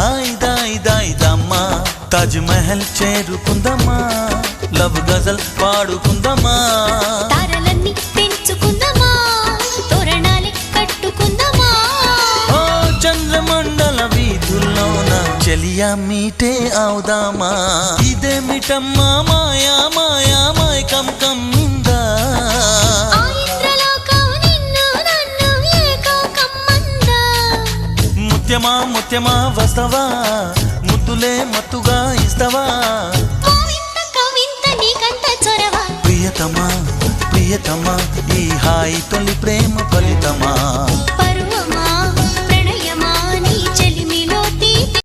దాయిదమ్మా Taj Mahal చేరుకుందమ్మా love గజల్ పాడుకుందమ్మా తారలన్నీ పెంచుకుందమ్మా తోరణాలే కట్టుకుందమ్మా ఓ చంద్రమండల వీధుల్లోన చెలియా మీటే అవుదామా ఇదేమిటమ్మా మాయా మాయా మైకం కమ్మిందా ముత్యమా ముత్యమా వస్తవా ముద్దులే మత్తుగా ఇస్తవా ప్రియతమా ప్రియతమా ఈ హాయి తొలి ప్రేమ ఫలితమా